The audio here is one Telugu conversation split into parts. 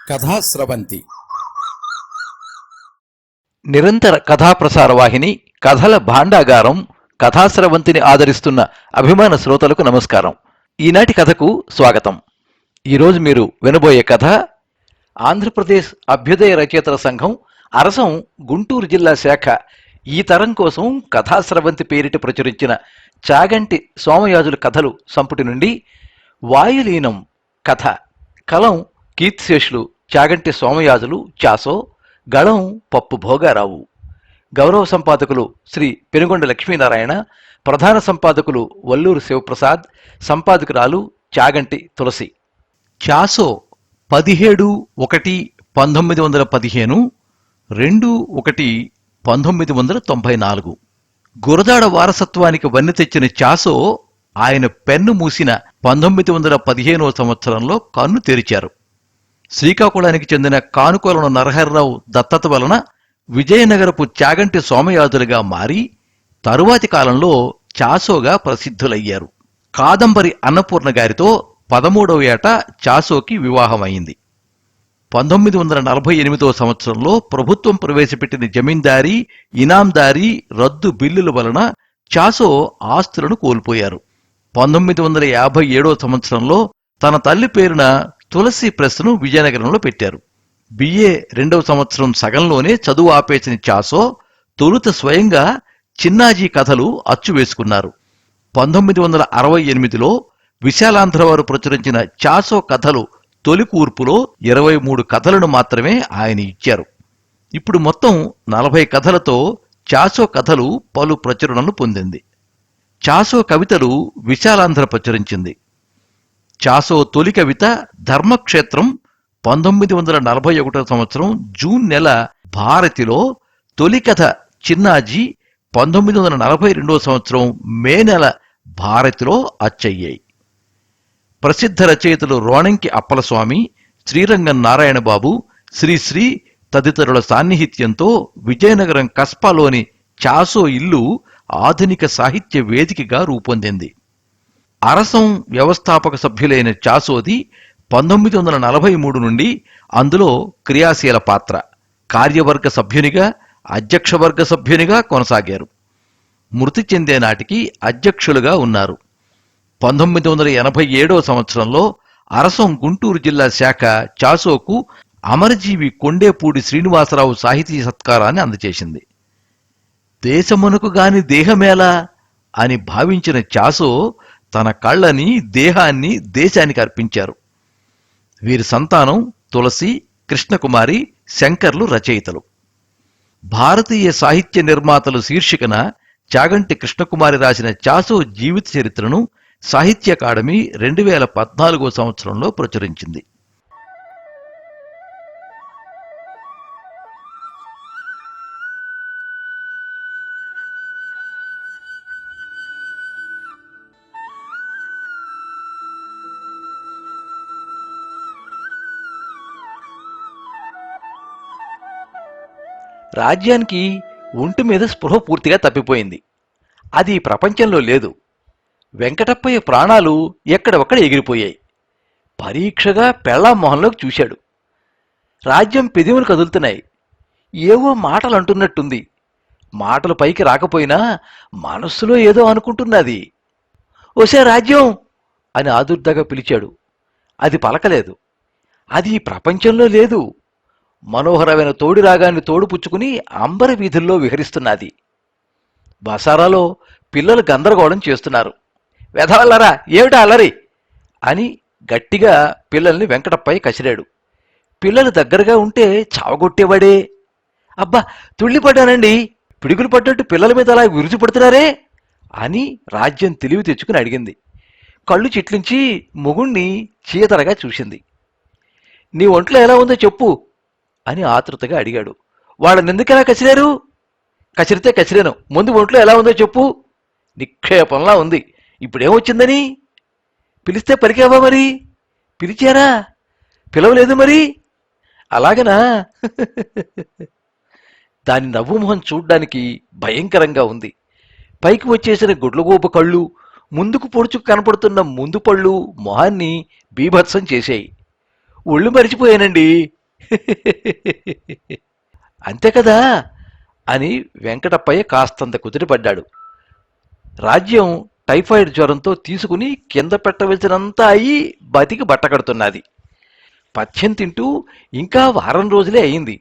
కథాస్రవంతి నిరంతర కథాప్రసార వాహిని కథల భాండాగారం కథాస్రవంతిని ఆదరిస్తున్న అభిమాన శ్రోతలకు నమస్కారం. ఈనాటి కథకు స్వాగతం. ఈరోజు మీరు వినబోయే కథ ఆంధ్రప్రదేశ్ అభ్యుదయ రచయితల సంఘం అరసం గుంటూరు జిల్లా శాఖ ఈ తరం కోసం కథాస్రవంతి పేరిట ప్రచురించిన చాగంటి సోమయాజుల కథలు సంపుటి నుండి వాయులీనం కథ. కలం కీర్తిశేషులు చాగంటి సోమయాజులు చాసో, గళం పప్పు భోగారావు. గౌరవ సంపాదకులు శ్రీ పెనుగొండ లక్ష్మీనారాయణ, ప్రధాన సంపాదకులు వల్లూరు శివప్రసాద్, సంపాదకురాలు చాగంటి తులసి. చాసో 17/1/1915, 2/1/1994. గురదాడ వారసత్వానికి వన్నె తెచ్చిన చాసో ఆయన పెన్ను మూసిన 1915వ సంవత్సరంలో కన్ను తెరిచారు. శ్రీకాకుళానికి చెందిన కానుకోలను నరహరిరావు దత్తత వలన విజయనగరపు చాగంటి సోమయాజులుగా మారి తరువాతి కాలంలో చాసోగా ప్రసిద్ధులయ్యారు. కాదంబరి అన్నపూర్ణ గారితో 13వ ఏట చాసోకి వివాహమైంది. 1948వ సంవత్సరంలో ప్రభుత్వం ప్రవేశపెట్టిన జమీందారీ, ఇనాందారీ రద్దు బిల్లుల వలన చాసో ఆస్తులను కోల్పోయారు. 1957వ సంవత్సరంలో తన తల్లి పేరున తులసి ప్రెస్ను విజయనగరంలో పెట్టారు. బిఏ 2వ సంవత్సరం సగంలోనే చదువు ఆపేసిన చాసో తొలుత స్వయంగా చిన్నాజీ కథలు అచ్చువేసుకున్నారు. 1968లో విశాలాంధ్రవారు ప్రచురించిన చాసో కథలు తొలి కూర్పులో 23 కథలను మాత్రమే ఆయన ఇచ్చారు. ఇప్పుడు మొత్తం 40 కథలతో చాసో కథలు పలు ప్రచురణలు పొందింది. చాసో కవితలు విశాలాంధ్ర ప్రచురించింది. చాసో తొలి కవిత ధర్మక్షేత్రం 1941వ సంవత్సరం జూన్ నెల భారతిలో, తొలి కథ చిన్నాజీ 1942వ సంవత్సరం మే నెల భారతిలో అచ్చయ్యాయి. ప్రసిద్ధ రచయితలు రోణంకి అప్పలస్వామి, శ్రీరంగం నారాయణబాబు, శ్రీశ్రీ తదితరుల సాన్నిహిత్యంతో విజయనగరం కస్పాలోని చాసో ఇల్లు ఆధునిక సాహిత్య వేదికగా రూపొందింది. అరసం వ్యవస్థాపక సభ్యులైన చాసోది 1943 నుండి అందులో క్రియాశీల పాత్ర. కార్యవర్గ సభ్యునిగా, అధ్యక్షవర్గ సభ్యునిగా కొనసాగారు. మృతి చెందే నాటికి అధ్యక్షులుగా ఉన్నారు. 1987వ సంవత్సరంలో అరసం గుంటూరు జిల్లా శాఖ చాసోకు అమరజీవి కొండేపూడి శ్రీనివాసరావు సాహితీ సత్కారాన్ని అందజేసింది. దేశమునకు గాని దేహమేలా అని భావించిన చాసో తన కళ్ళని, దేహాన్ని దేశానికి అర్పించారు. వీరి సంతానం తులసి, కృష్ణకుమారి, శంకర్లు రచయితలు. భారతీయ సాహిత్య నిర్మాతలు శీర్షికన చాగంటి కృష్ణకుమారి రాసిన చాసో జీవిత చరిత్రను సాహిత్య అకాడమీ 2014వ సంవత్సరంలో ప్రచురించింది. రాజ్యానికి ఒంటి మీద స్పృహ పూర్తిగా తప్పిపోయింది. అది ప్రపంచంలో లేదు. వెంకటప్పయ్య ప్రాణాలు ఎక్కడొక్కడ ఎగిరిపోయాయి. పరీక్షగా పెళ్ళాం మొహంలోకి చూశాడు. రాజ్యం పెదవులు కదులుతున్నాయి. ఏవో మాటలు అంటున్నట్టుంది. మాటలు పైకి రాకపోయినా మనస్సులో ఏదో అనుకుంటున్నది. ఓసే రాజ్యం అని ఆదుర్దాగా పిలిచాడు. అది పలకలేదు. అది ప్రపంచంలో లేదు. మనోహరమైన తోడి రాగాన్ని తోడుపుచ్చుకుని అంబర వీధుల్లో విహరిస్తున్నది. బసారాలో పిల్లలు గందరగోళం చేస్తున్నారు. వెధవల్లరా, ఏమిటా అల్లరి అని గట్టిగా పిల్లల్ని వెంకటప్పయ్య కసిరాడు. పిల్లలు దగ్గరగా ఉంటే చావగొట్టేవాడే. అబ్బా, తుళ్ళిపడ్డానండి, పిడుగులు పడ్డట్టు పిల్లల మీద అలా విరుచుపడుతున్నారే అని రాజ్యం తెలివి తెచ్చుకుని అడిగింది. కళ్ళు చిట్లించి మొగుణ్ణి చీతరగా చూసింది. నీ ఒంట్లో ఎలా ఉందో చెప్పు అని ఆతృతగా అడిగాడు. వాళ్ళనెందుకెలా కసిరారు? కసిరితే కసిరాను, ముందు ఒంట్లో ఎలా ఉందో చెప్పు. నిక్షేపంలా ఉంది. ఇప్పుడేమొచ్చిందని? పిలిస్తే పలికావా? మరి పిలిచారా? పిలవలేదు మరి? అలాగనా? దాని నవ్వుమొహం చూడ్డానికి భయంకరంగా ఉంది. పైకి వచ్చేసిన గుడ్లగోపు కళ్ళు, ముందుకు పొడుచుకు కనపడుతున్న ముందు పళ్ళు మొహాన్ని బీభత్సం చేశాయి. ఒళ్ళు మరిచిపోయానండి అంతే కదా అని వెంకటప్పయ్య కాస్తంత కుదిరిపడ్డాడు. రాజ్యం టైఫాయిడ్ జ్వరంతో తీసుకుని కింద పెట్టవలసినంతా అయి బతికి బట్టకడుతున్నది. పథ్యం తింటూ ఇంకా వారం రోజులే అయింది.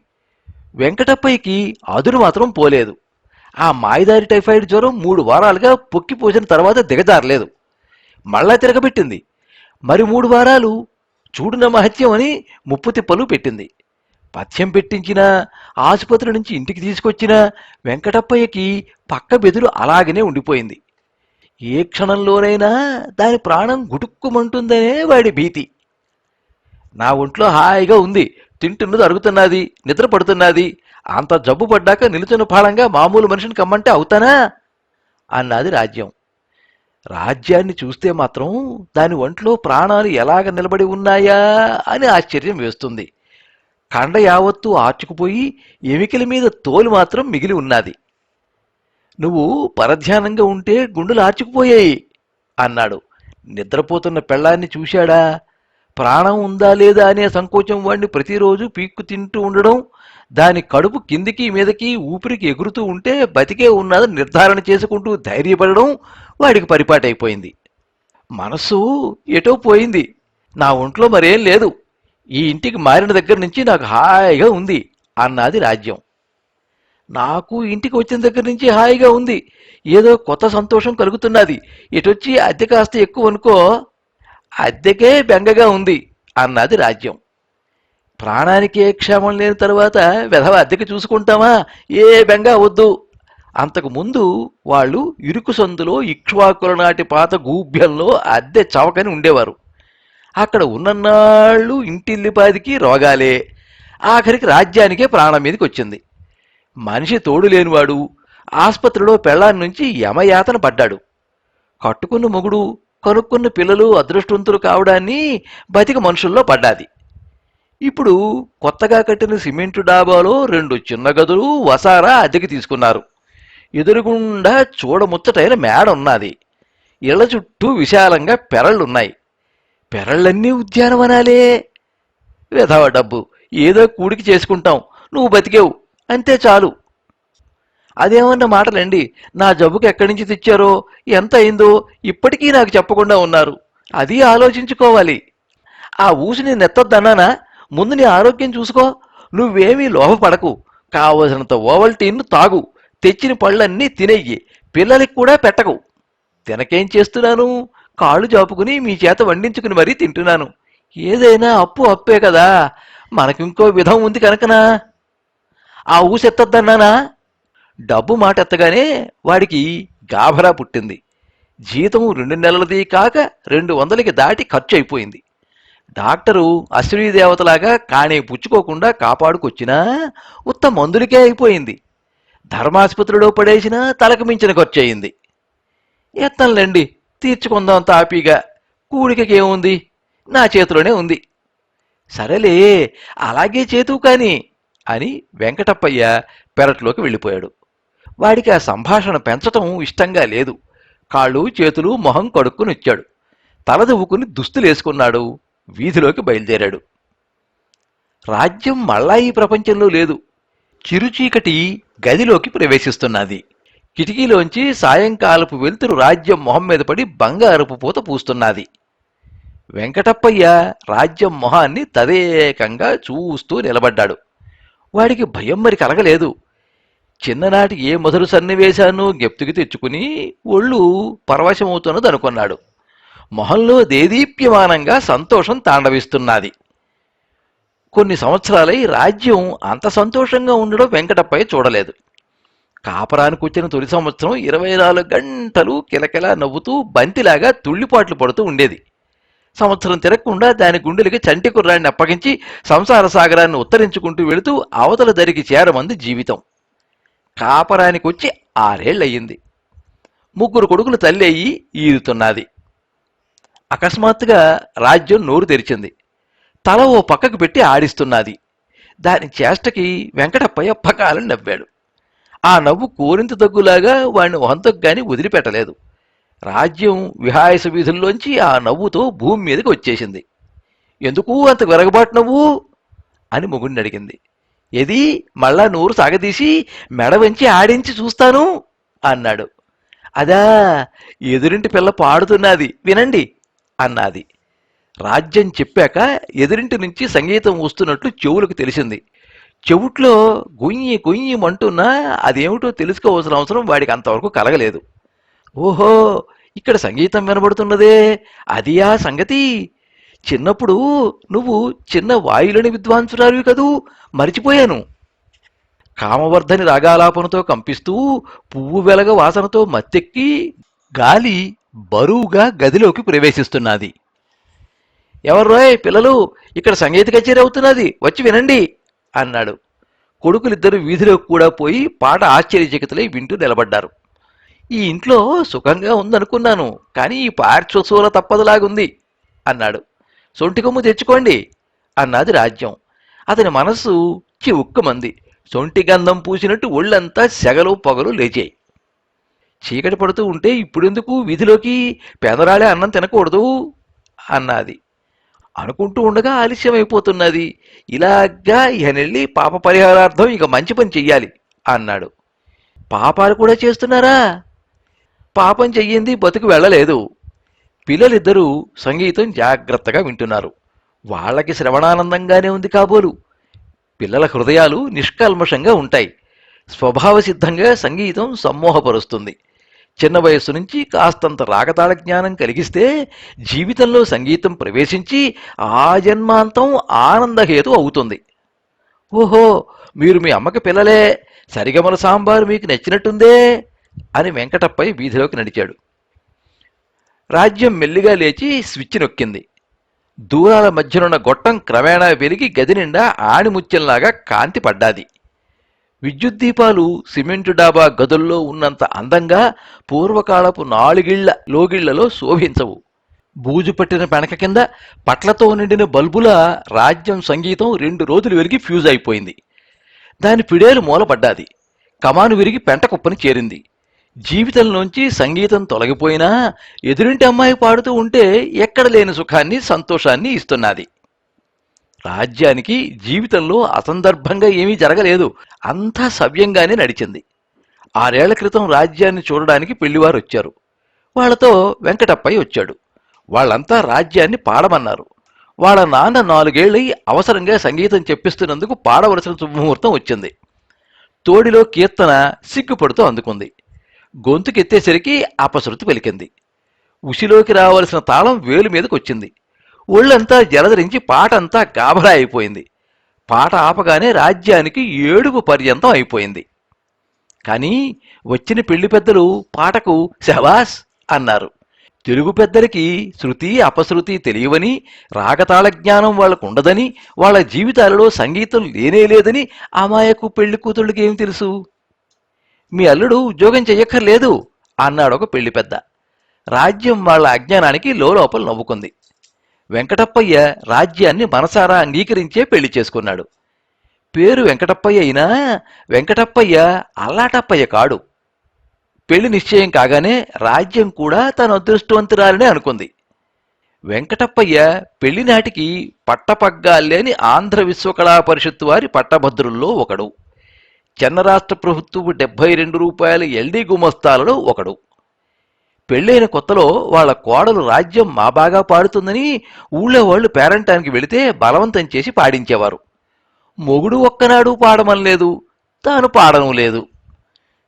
వెంకటప్పయ్యకి అదురు మాత్రం పోలేదు. ఆ మాయదారి టైఫాయిడ్ జ్వరం 3 వారాలుగా పొక్కిపోసిన తర్వాత దిగజారలేదు. మళ్ళా తిరగబెట్టింది. మరి 3 వారాలు చూడున మహత్యం అని ముప్పు తిప్పలు పెట్టింది. పథ్యం పెట్టించినా, ఆసుపత్రి నుంచి ఇంటికి తీసుకొచ్చినా వెంకటప్పయ్యకి పక్క బెదురు అలాగనే ఉండిపోయింది. ఏ క్షణంలోనైనా దాని ప్రాణం గుటుక్కుమంటుందనే వాడి భీతి. నా ఒంట్లో హాయిగా ఉంది, తింటున్నది అరుగుతున్నది, నిద్ర పడుతున్నది, అంత జబ్బు పడ్డాక నిలుచున్న పాళంగా మామూలు మనిషిని కమ్మంటే అవుతానా అన్నది రాజ్యం. రాజ్యాన్ని చూస్తే మాత్రం దాని ఒంట్లో ప్రాణాలు ఎలాగ నిలబడి ఉన్నాయా అని ఆశ్చర్యం వేస్తుంది. కండ యావత్తూ ఆర్చుకుపోయి ఎమికల మీద తోలు మాత్రం మిగిలి ఉన్నది. నువ్వు పరధ్యానంగా ఉంటే గుండెలు ఆర్చుకుపోయాయి అన్నాడు. నిద్రపోతున్న పెళ్ళాన్ని చూశాడా? ప్రాణం ఉందా లేదా అనే సంకోచం వాడిని ప్రతిరోజు పీక్కు తింటూ ఉండడం, దాని కడుపు కిందికి మీదకి ఊపిరికి ఎగురుతూ ఉంటే బతికే ఉన్నదని నిర్ధారణ చేసుకుంటూ ధైర్యపడడం వాడికి పరిపాటైపోయింది. మనస్సు ఎటో పోయింది. నా ఒంట్లో మరేం లేదు, ఈ ఇంటికి మారిన దగ్గర నుంచి నాకు హాయిగా ఉంది అన్నది రాజ్యం. నాకు ఇంటికి వచ్చిన దగ్గర నుంచి హాయిగా ఉంది, ఏదో కొత్త సంతోషం కలుగుతున్నది. ఇటొచ్చి అద్దె కాస్త ఎక్కువ అనుకో, అద్దెకే బెంగగా ఉంది అన్నది రాజ్యం. ప్రాణానికే క్షేమం లేని తరువాత వెధవ అద్దెకి చూసుకుంటామా? ఏ బెంగ వద్దు. అంతకు ముందు వాళ్ళు ఇరుకు సందులో ఇక్ష్వాకుల నాటి పాత గూభ్యంలో అద్దె చవకని ఉండేవారు. అక్కడ ఉన్నన్నాళ్ళు ఇంటిల్లిపాదికి రోగాలే. ఆఖరికి రాజ్యానికే ప్రాణం మీదకి వచ్చింది. మనిషి తోడు లేనివాడు ఆస్పత్రిలో పెళ్ళాన్ని నుంచి యమయాతన పడ్డాడు. కట్టుకున్న మొగుడు, కనుక్కున్న పిల్లలు అదృష్టవంతులు కావడాన్ని బతిక మనుషుల్లో పడ్డాది. ఇప్పుడు కొత్తగా కట్టిన సిమెంటు డాబాలో 2 చిన్న గదులు వసారా అద్దెకి తీసుకున్నారు. ఎదురుగుండా చూడముచ్చటైన మేడ ఉన్నది. ఇళ్ల చుట్టూ విశాలంగా పెరళ్లున్నాయి. పెరళ్ళన్నీ ఉద్యానవనాలే. విధవ డబ్బు, ఏదో కూడికి చేసుకుంటాం, నువ్వు బతికేవు, అంతే చాలు. అదేమన్న మాటలండి! నా జబ్బుకి ఎక్కడి నుంచి తెచ్చారో, ఎంత అయిందో ఇప్పటికీ నాకు చెప్పకుండా ఉన్నారు. అది ఆలోచించుకోవాలి. ఆ ఊసిని నెత్తొద్దన్నానా? ముందు నీ ఆరోగ్యం చూసుకో. నువ్వేమీ లోభపడకు. కావలసినంత ఓవల్టీన్ను తాగు, తెచ్చిన పళ్ళన్నీ తినెయ్యి, పిల్లలకి కూడా పెట్టకు. తినకేం చేస్తున్నాను? కాళ్ళు జాపుకుని మీ చేత వండించుకుని మరీ తింటున్నాను. ఏదైనా అప్పు అప్పే కదా, మనకింకో విధం ఉంది కనుకనా. ఆ ఊసెత్తద్దన్నానా? డబ్బు మాట ఎత్తగానే వాడికి గాభరా పుట్టింది. జీతం 2 నెలలది కాక 200కి దాటి ఖర్చు అయిపోయింది. డాక్టరు అశ్విని దేవతలాగా కాణే పుచ్చుకోకుండా కాపాడుకొచ్చినా ఉత్త మందులకే అయిపోయింది. ధర్మాసుపత్రిలో పడేసినా తలకు మించిన ఖర్చు అయింది. ఎత్తంలేండి, తీర్చుకుందాం తాపీగా. కూడికకేముంది, నా చేతిలోనే ఉంది. సరేలే, అలాగే చేతువు కాని అని వెంకటప్పయ్య పెరట్లోకి వెళ్ళిపోయాడు. వాడికి ఆ సంభాషణ పెంచటం ఇష్టంగా లేదు. కాళ్ళు చేతులు మొహం కడుక్కుని వచ్చాడు. తల దువ్వుకుని దుస్తులేసుకున్నాడు. వీధిలోకి బయలుదేరాడు. రాజ్యం మళ్ళా ఈ ప్రపంచంలో లేదు. చిరుచీకటి గదిలోకి ప్రవేశిస్తున్నది. కిటికీలోంచి సాయంకాలపు వెలుతురు రాజ్యం మొహం మీద పడి బంగారపు పూత పూస్తున్నది. వెంకటప్పయ్య రాజ్యం మొహాన్ని తదేకంగా చూస్తూ నిలబడ్డాడు. వాడికి భయం మరి కలగలేదు. చిన్ననాటి ఏ మొదలు సన్నివేశాన్ని జ్ఞప్తికి తెచ్చుకుని ఒళ్ళు పరవశమవుతున్నదనుకున్నాడు. మొహంలో దేదీప్యమానంగా సంతోషం తాండవిస్తున్నది. కొన్ని సంవత్సరాలై రాజ్యం అంత సంతోషంగా ఉండడం వెంకటప్పయ్య చూడలేదు. కాపరానికి వచ్చిన తొలి సంవత్సరం 24 గంటలు కిలకిలా నవ్వుతూ బంతిలాగా తుళ్ళిపాట్లు పడుతూ ఉండేది. సంవత్సరం తిరగకుండా దాని గుండెలకి చంటి కుర్రాన్ని అప్పగించి సంసార సాగరాన్ని ఉత్తరించుకుంటూ వెళుతూ అవతల దరికి చేరమంది జీవితం. కాపరానికి వచ్చి 6 ఏళ్లయ్యింది. 3 కొడుకులు తల్లి అయ్యి ఈదుతున్నది. అకస్మాత్తుగా రాజ్యం నోరు తెరిచింది. తల ఓ పక్కకు పెట్టి ఆడిస్తున్నది. దాని చేష్టకి వెంకటప్పయ్య పకాలని నవ్వాడు. ఆ నవ్వు కోరింత దగ్గులాగా వాడిని వంతకు గాని వదిలిపెట్టలేదు. రాజ్యం విహాయస వీధుల్లోంచి ఆ నవ్వుతో భూమి మీదకి వచ్చేసింది. ఎందుకు అంత విరగబాటు నవ్వు అని మొగుడిని అడిగింది. ఏది మళ్ళా నోరు సాగదీసి మెడ వంచి ఆడించి చూస్తాను అన్నాడు. అదా, ఎదురింటి పిల్ల పాడుతున్నది వినండి అన్నది. రాజ్యం చెప్పాక ఎదురింటి నుంచి సంగీతం వస్తున్నట్లు చెవులకు తెలిసింది. చెవుట్లో గొయ్యి గొయ్యమంటున్నా అదేమిటో తెలుసుకోవాల్సిన అవసరం వాడికి అంతవరకు కలగలేదు. ఓహో, ఇక్కడ సంగీతం వినబడుతున్నదే, అది ఆ సంగతి. చిన్నప్పుడు నువ్వు చిన్న వాయులని విద్వాంసురాలివి కదూ, మరిచిపోయాను. కామవర్ధని రాగాలాపనతో కంపిస్తూ పువ్వు వెలగ వాసనతో మత్తెక్కి గాలి బరువుగా గదిలోకి ప్రవేశిస్తున్నది. ఎవర్రోయ్ పిల్లలు, ఇక్కడ సంగీత కచేరీ అవుతున్నది, వచ్చి వినండి అన్నాడు. కొడుకులిద్దరూ వీధిలోకి కూడా పోయి పాట ఆశ్చర్యచకితులై వింటూ నిలబడ్డారు. ఈ ఇంట్లో సుఖంగా ఉందనుకున్నాను, కానీ ఈ పార్శ్వసూల తప్పదులాగుంది అన్నాడు. సొంటి కొమ్ము తెచ్చుకోండి అన్నది రాజ్యం. అతని మనస్సు చివుక్కుమంది. సొంటి గంధం పూసినట్టు ఒళ్ళంతా సెగలు పొగలు లేచాయి. చీకటి పడుతూ ఉంటే ఇప్పుడెందుకు వీధిలోకి, పేదరాళే అన్నం తినకూడదు అన్నది. అనుకుంటూ ఉండగా ఆలస్యమైపోతున్నది. ఇలాగా ఇహనెళ్ళి పాప పరిహారార్థం ఇక మంచి పని చెయ్యాలి అన్నాడు. పాపాలు కూడా చేస్తున్నారా? పాపం చెయ్యింది బతుకు వెళ్ళలేదు. పిల్లలిద్దరూ సంగీతం జాగ్రత్తగా వింటున్నారు. వాళ్ళకి శ్రవణానందంగానే ఉంది కాబోలు. పిల్లల హృదయాలు నిష్కల్మషంగా ఉంటాయి. స్వభావసిద్ధంగా సంగీతం సమ్మోహపరుస్తుంది. చిన్న వయస్సు నుంచి కాస్తంత రాగతాళ జ్ఞానం కలిగిస్తే జీవితంలో సంగీతం ప్రవేశించి ఆ జన్మాంతం ఆనందహేతు అవుతుంది. ఓహో, మీరు మీ అమ్మకి పిల్లలే, సరిగమల సాంబారు మీకు నచ్చినట్టుందే అని వెంకటప్పయ్య వీధిలోకి నడిచాడు. రాజ్యం మెల్లిగా లేచి స్విచ్ నొక్కింది. దూరాల మధ్యనున్న గొట్టం క్రమేణా వెలిగి గది నిండా ఆణిముత్యంలాగా కాంతి పడ్డాది. విద్యుద్దీపాలు సిమెంటు డాబా గదుల్లో ఉన్నంత అందంగా పూర్వకాలపు నాలుగిళ్ల లోగిళ్లలో శోభించవు. బూజు పట్టిన పెనక కింద పట్లతో నిండిన బల్బుల రాజ్యం సంగీతం 2 రోజులు వెలిగి ఫ్యూజ్ అయిపోయింది. దాని పిడేలు మూలపడ్డాది. కమాను విరిగి పెంట కుప్పని చేరింది. జీవితంలోంచి సంగీతం తొలగిపోయినా ఎదురింటి అమ్మాయి పాడుతూ ఉంటే ఎక్కడ లేని సుఖాన్ని సంతోషాన్ని ఇస్తున్నది. రాజ్యానికి జీవితంలో అసందర్భంగా ఏమీ జరగలేదు. అంతా సవ్యంగానే నడిచింది. 6 ఏళ్ల క్రితం రాజ్యాన్ని చూడడానికి పెళ్లివారు వచ్చారు. వాళ్లతో వెంకటప్పయ్య వచ్చాడు. వాళ్ళంతా రాజ్యాన్ని పాడమన్నారు. వాళ్ళ నాన్న 4 ఏళ్ళై అవసరంగా సంగీతం చెప్పిస్తున్నందుకు పాడవలసిన శుభముహూర్తం వచ్చింది. తోడిలో కీర్తన సిగ్గుపడుతూ అందుకుంది. గొంతుకెత్తేసరికి అపశృతి పలికింది. ఉసిలోకి రావలసిన తాళం వేలు మీదకొచ్చింది. ఒళ్ళంతా జలధరించి పాటంతా గాభరా అయిపోయింది. పాట ఆపగానే రాజ్యానికి ఏడుపు పర్యంతం అయిపోయింది. కానీ వచ్చిన పెళ్లి పెద్దలు పాటకు శబాస్ అన్నారు. తెలుగు పెద్దలకి శృతి అపశృతి తెలియవని, రాగతాళ జ్ఞానం వాళ్లకు ఉండదని, వాళ్ల జీవితాలలో సంగీతం లేనేలేదని అమాయకు పెళ్లి కూతుళ్ళకి ఏమి తెలుసు? మీ అల్లుడు ఉద్యోగం చెయ్యక్కర్లేదు అన్నాడొక పెళ్లి పెద్ద. రాజ్యం వాళ్ల అజ్ఞానానికి లోపల నవ్వుకుంది. వెంకటప్పయ్య రాజ్యాన్ని మనసారా అంగీకరించే పెళ్లి చేసుకున్నాడు. పేరు వెంకటప్పయ్య అయినా వెంకటప్పయ్య అల్లాటప్పయ్య కాడు. పెళ్లి నిశ్చయం కాగానే రాజ్యం కూడా తన అదృష్టవంతురాలనే అనుకుంది. వెంకటప్పయ్య పెళ్లినాటికి పట్టపగ్గాల్లేని ఆంధ్ర విశ్వకళా పరిషత్తు వారి పట్టభద్రుల్లో ఒకడు. చెన్న రాష్ట్ర ప్రభుత్వపు 72 రూపాయల ఎల్డీ గుమస్తాలలో ఒకడు. పెళ్లైన కొత్తలో వాళ్ల కోడలు రాజ్యం మా బాగా పాడుతుందని ఊళ్ళో వాళ్లు పేరంటానికి వెళితే బలవంతం చేసి పాడించేవారు. మొగుడు ఒక్కనాడు పాడమనలేదు, తాను పాడను లేదు.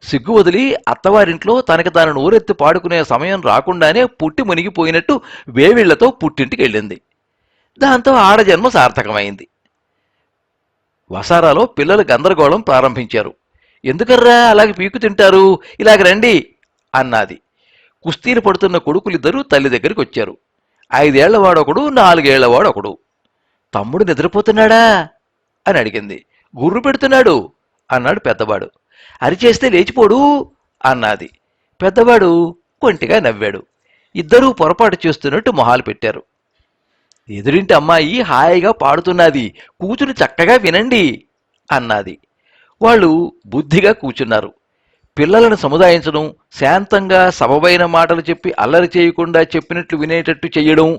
సిగ్గు వదిలి అత్తవారింట్లో తనకి తాను నోరెత్తి పాడుకునే సమయం రాకుండానే పుట్టి మునిగిపోయినట్టు వేవిళ్లతో పుట్టింటికి వెళ్ళింది. దాంతో ఆడజన్మ సార్థకమైంది. వసారాలో పిల్లలు గందరగోళం ప్రారంభించారు. ఎందుకర్రా అలాగే పీకు తింటారు, ఇలాగ రండి అన్నది. కుస్తీలు పడుతున్న కొడుకులిద్దరూ తల్లి దగ్గరికి వచ్చారు. 5 ఏళ్లవాడొకడు, 4 ఏళ్లవాడొకడు. తమ్ముడు నిద్రపోతున్నాడా అని అడిగింది. గుర్రు పెడుతున్నాడు అన్నాడు పెద్దవాడు. అరిచేస్తే లేచిపోడు అన్నది. పెద్దవాడు కొంటిగా నవ్వాడు. ఇద్దరూ పొరపాటు చేస్తున్నట్టు మొహాలు పెట్టారు. ఎదురింటి అమ్మాయి హాయిగా పాడుతున్నది, కూతురు చక్కగా వినండి అన్నది. వాళ్ళు బుద్ధిగా కూర్చున్నారు. పిల్లలను సముదాయించడం, శాంతంగా సబబైన మాటలు చెప్పి అల్లరి చేయకుండా చెప్పినట్లు వినేటట్టు చెయ్యడం,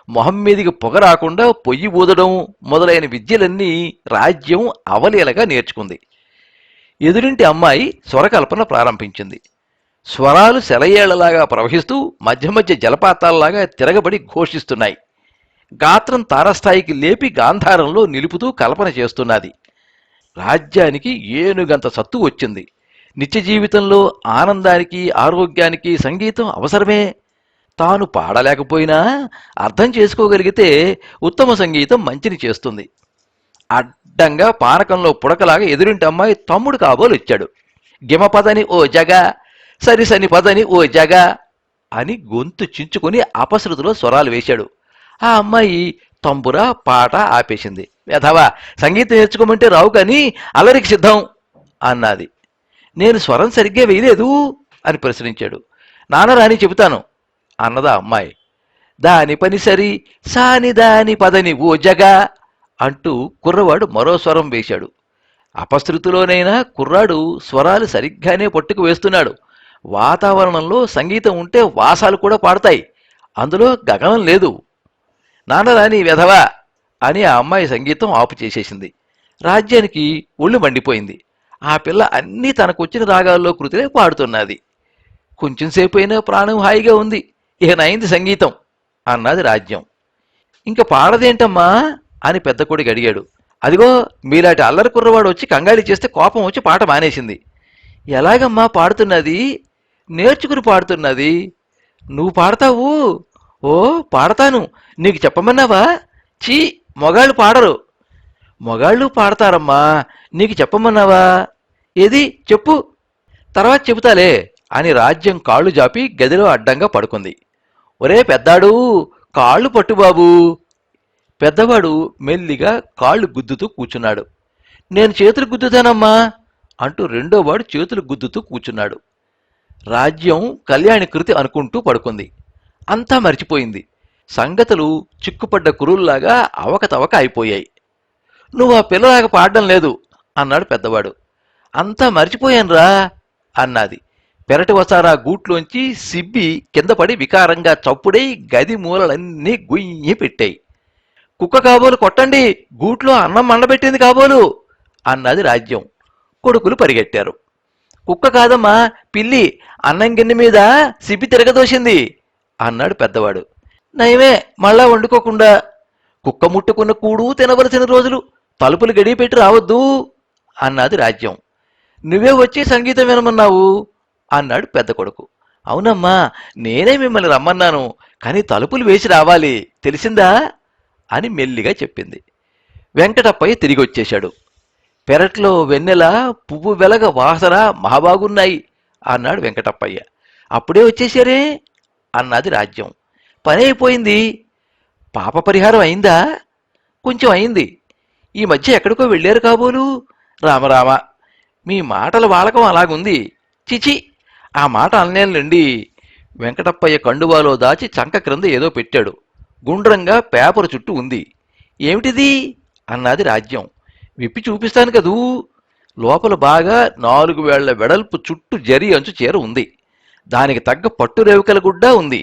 మొహం మీదికి పొగ రాకుండా పొయ్యి ఊదడం మొదలైన విద్యలన్నీ రాజ్యం అవలీలగా నేర్చుకుంది. ఎదురింటి అమ్మాయి స్వరకల్పన ప్రారంభించింది. స్వరాలు సెలయేళ్లలాగా ప్రవహిస్తూ మధ్య మధ్య జలపాతాల్లాగా తిరగబడి ఘోషిస్తున్నాయి. గాత్రం తారస్థాయికి లేపి గాంధారంలో నిలుపుతూ కల్పన చేస్తున్నది. రాజ్యానికి ఏనుగంత సత్తు వచ్చింది. నిత్య జీవితంలో ఆనందానికి ఆరోగ్యానికి సంగీతం అవసరమే. తాను పాడలేకపోయినా అర్థం చేసుకోగలిగితే ఉత్తమ సంగీతం మంచిని చేస్తుంది. అడ్డంగా పానకంలో పుడకలాగా ఎదురింటి అమ్మాయి తమ్ముడు కాబోలు ఇచ్చాడు. గిమపదని ఓ జగ, సరిసని పదని ఓ జగ అని గొంతు చించుకుని అపశృతిలో స్వరాలు వేశాడు. ఆ అమ్మాయి తంబుర పాట ఆపేసింది. వెధవా, సంగీతం నేర్చుకోమంటే రావు కానీ అల్లరికి సిద్ధం అన్నది. నేను స్వరం సరిగ్గా వేయలేదు అని ప్రశ్నించాడు. నాన్నరాని చెబుతాను అన్నదా అమ్మాయి. దాని పని సరి, సాని దాని పదని ఓ జగా అంటూ కుర్రవాడు మరో స్వరం వేశాడు. అపశృతిలోనైనా కుర్రాడు స్వరాలు సరిగ్గానే పట్టుకు వేస్తున్నాడు. వాతావరణంలో సంగీతం ఉంటే వాసాలు కూడా పాడతాయి. అందులో గగనం లేదు. నాన్నరాని వెధవా అని ఆ అమ్మాయి సంగీతం ఆపు చేసేసింది. రాజ్యానికి ఒళ్ళు మండిపోయింది. ఆ పిల్ల అన్నీ తనకొచ్చిన రాగాల్లో కృతిలే పాడుతున్నది. కొంచెంసేపు అయినా ప్రాణం హాయిగా ఉంది. ఇక నైంది సంగీతం అన్నది రాజ్యం. ఇంక పాడదేంటమ్మా అని పెద్ద కొడుకు అడిగాడు. అదిగో మీలాంటి అల్లరి కుర్రవాడు వచ్చి కంగాళి చేస్తే కోపం వచ్చి పాట మానేసింది. ఎలాగమ్మా పాడుతున్నది? నేర్చుకుని పాడుతున్నది. నువ్వు పాడతావు? ఓ పాడతాను. నీకు చెప్పమన్నావా? చీ, మొగాళ్ళు పాడరు. మొగాళ్ళు పాడతారమ్మా, నీకు చెప్పమన్నావా? ఏది చెప్పు, తర్వాత చెబుతాలే అని రాజ్యం కాళ్ళు జాపి గదిలో అడ్డంగా పడుకుంది. ఒరే పెద్దాడు, కాళ్ళు పట్టుబాబు. పెద్దవాడు మెల్లిగా కాళ్ళు గుద్దుతూ కూర్చున్నాడు. నేను చేతులు గుద్దుతానమ్మా అంటూ రెండోవాడు చేతులు గుద్దుతూ కూర్చున్నాడు. రాజ్యం కళ్యాణి కృతి అనుకుంటూ పడుకుంది. అంతా మర్చిపోయింది. సంగతులు చిక్కుపడ్డ కురుల్లాగా అవకతవక అయిపోయాయి. నువ్వు ఆ పిల్లలాగా పాడడం లేదు అన్నాడు పెద్దవాడు. అంతా మర్చిపోయానురా అన్నది. పెరటి వసారా గూట్లోంచి సిబ్బి కిందపడి వికారంగా చప్పుడై గది మూలలన్నీ గుయ్యి పెట్టాయి. కుక్క కాబోలు కొట్టండి, గూట్లో అన్నం మండబెట్టింది కాబోలు అన్నది రాజ్యం. కొడుకులు పరిగెట్టారు. కుక్క కాదమ్మా, పిల్లి అన్నం గిన్నె మీద సిబ్బి తిరగదోసింది అన్నాడు పెద్దవాడు. నయమే మళ్ళా వండుకోకుండా. కుక్క ముట్టుకున్న కూడు తినవలసిన రోజులు తలుపులు గడిపెట్టి రావద్దు అన్నది రాజ్యం. నువ్వే వచ్చి సంగీతం వినమన్నావు అన్నాడు పెద్ద కొడుకు. అవునమ్మా, నేనే మిమ్మల్ని రమ్మన్నాను, కానీ తలుపులు వేసి రావాలి, తెలిసిందా అని మెల్లిగా చెప్పింది. వెంకటప్పయ్య తిరిగి వచ్చేశాడు. పెరట్లో వెన్నెల పువ్వు వెలగ వాసన మహాబాగున్నాయి అన్నాడు వెంకటప్పయ్య. అప్పుడే వచ్చేశారే అన్నది రాజ్యం. పని అయిపోయింది. పాప పరిహారం అయిందా? కొంచెం అయింది. ఈ మధ్య ఎక్కడికో వెళ్ళారు కాబోలు. రామరామ, మీ మాటల వాలకం అలాగుంది. చిచి, ఆ మాట అనలేనులేండి. వెంకటప్పయ్య కండువాలో దాచి చంక క్రింద ఏదో పెట్టాడు. గుండ్రంగా పేపరు చుట్టూ ఉంది. ఏమిటిది అన్నది రాజ్యం. విప్పి చూపిస్తాను కదూ. లోపల బాగా 4 వేళ్ల వెడల్పు చుట్టూ జరి అంచు చీర ఉంది. దానికి తగ్గ పట్టు రేవుకల గుడ్డ ఉంది.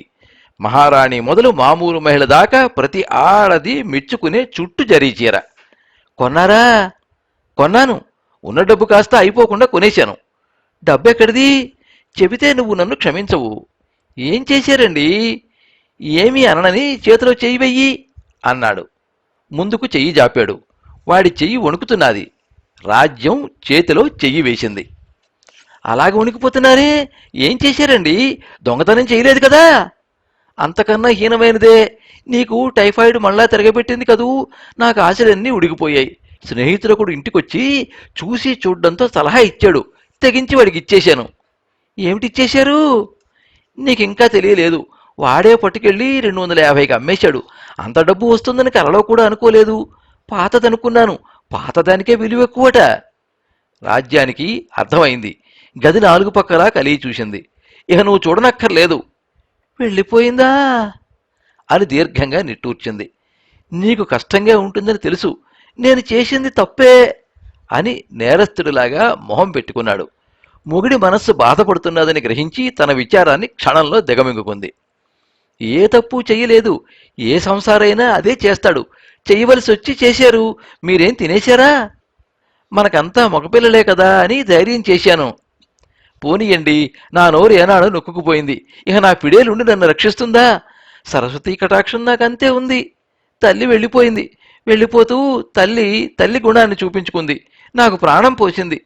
మహారాణి మొదలు మామూలు మహిళ దాకా ప్రతి ఆడది మెచ్చుకునే చుట్టు జరీ చీర. కొన్నారా? కొన్నాను. ఉన్న డబ్బు కాస్త అయిపోకుండా కొనేశాను. డబ్బెక్కడిది? చెబితే నువ్వు నన్ను క్షమించవు. ఏం చేశారండి? ఏమీ అననని చేతిలో చెయ్యి వెయ్యి అన్నాడు. ముందుకు చెయ్యి జాపాడు. వాడి చెయ్యి వణుకుతున్నది. రాజ్యం చేతిలో చెయ్యి వేసింది. అలాగే వణికిపోతున్నారే, ఏం చేశారండి? దొంగతనం చేయలేదు కదా? అంతకన్నా హీనమైనదే. నీకు టైఫాయిడ్ మళ్ళా తిరగబెట్టింది కదూ. నాకు ఆశలన్నీ ఉడిగిపోయాయి. స్నేహితుడొకడు ఇంటికొచ్చి చూసి చూడ్డంతో సలహా ఇచ్చాడు. తెగించి వాడికి ఇచ్చేశాను. ఏమిటిచ్చేశారు? నీకింకా తెలియలేదు. వాడే పట్టుకెళ్ళి 250కి అమ్మేశాడు. అంత డబ్బు వస్తుందని కలలో కూడా అనుకోలేదు. పాతదనుకున్నాను. పాతదానికే విలువ ఎక్కువట. రాజ్యానికి అర్థమైంది. గది 4 పక్కలా కలిగి చూసింది. ఇక నువ్వు చూడనక్కర్లేదు. వెళ్ళిపోయిందా అని దీర్ఘంగా నిట్టూర్చింది. నీకు కష్టంగా ఉంటుందని తెలుసు. నేను చేసింది తప్పే అని నేరస్తుడిలాగా మొహం పెట్టుకున్నాడు. మొగుడి మనస్సు బాధపడుతున్నదని గ్రహించి తన విచారాన్ని క్షణంలో దిగమింగుకుంది. ఏ తప్పు చెయ్యలేదు. ఏ సంసారైనా అదే చేస్తాడు. చెయ్యవలసి వచ్చి చేశారు. మీరేం తినేశారా? మనకంతా మగపిల్లలే కదా అని ధైర్యం చేశాను. పోనీయండి, నా నోరు ఏనాడు నొక్కుకుపోయింది. ఇక నా పిడేలుండి నన్ను రక్షిస్తుందా? సరస్వతీ కటాక్షం నాకంతే ఉంది. తల్లి వెళ్ళిపోయింది. వెళ్ళిపోతూ తల్లి గుణాన్ని చూపించుకుంది. నాకు ప్రాణం పోసింది.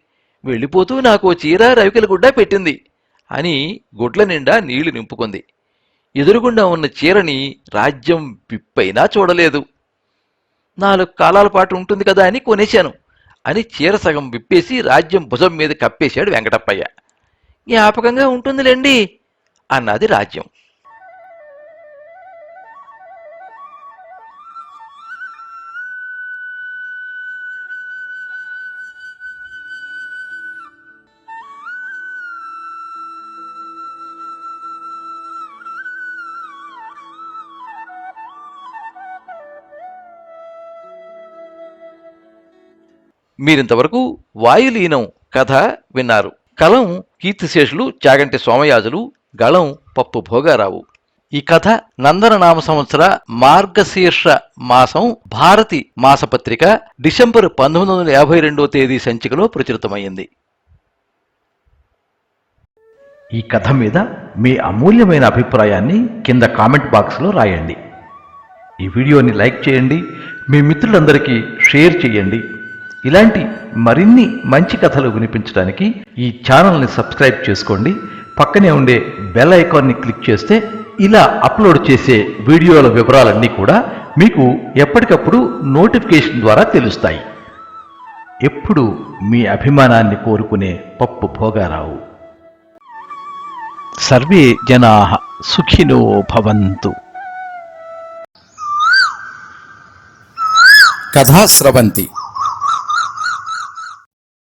వెళ్ళిపోతూ నాకు చీర రవికల గుడ్డ పెట్టింది అని గుడ్ల నిండా నీళ్లు నింపుకుంది. ఎదురుగుండా ఉన్న చీరని రాజ్యం విప్పైనా చూడలేదు. 4 కాలాల పాటు ఉంటుంది కదా అని కొనేశాను అని చీర సగం విప్పేసి రాజ్యం భుజం మీద కప్పేశాడు వెంకటప్పయ్య. జ్ఞాపకంగా ఉంటుందిలేండి అన్నది రాజ్యం. మీరింతవరకు వాయులీనం కథ విన్నారు. కలం కీర్తిశేషులు చాగంటి సోమయాజులు, గళం పప్పు భోగారావు. ఈ కథ నందననామ సంవత్సర మార్గశీర్ష మాసం భారతి మాసపత్రిక డిసెంబర్ 1952 తేదీ సంచికలో ప్రచురితమైంది. ఈ కథ మీద మీ అమూల్యమైన అభిప్రాయాన్ని కింద కామెంట్ బాక్స్లో రాయండి. ఈ వీడియోని లైక్ చేయండి, మీ మిత్రులందరికీ షేర్ చేయండి. ఇలాంటి మరిన్ని మంచి కథలు వినిపించడానికి ఈ ఛానల్ని సబ్స్క్రైబ్ చేసుకోండి. పక్కనే ఉండే బెల్ ఐకాన్ని క్లిక్ చేస్తే ఇలా అప్లోడ్ చేసే వీడియోల వివరాలన్నీ కూడా మీకు ఎప్పటికప్పుడు నోటిఫికేషన్ ద్వారా తెలుస్తాయి. ఎప్పుడు మీ అభిమానాన్ని కోరుకునే పప్పు భోగారావు. సర్వే జనాః సుఖినో భవంతు. కథా స్రవంతి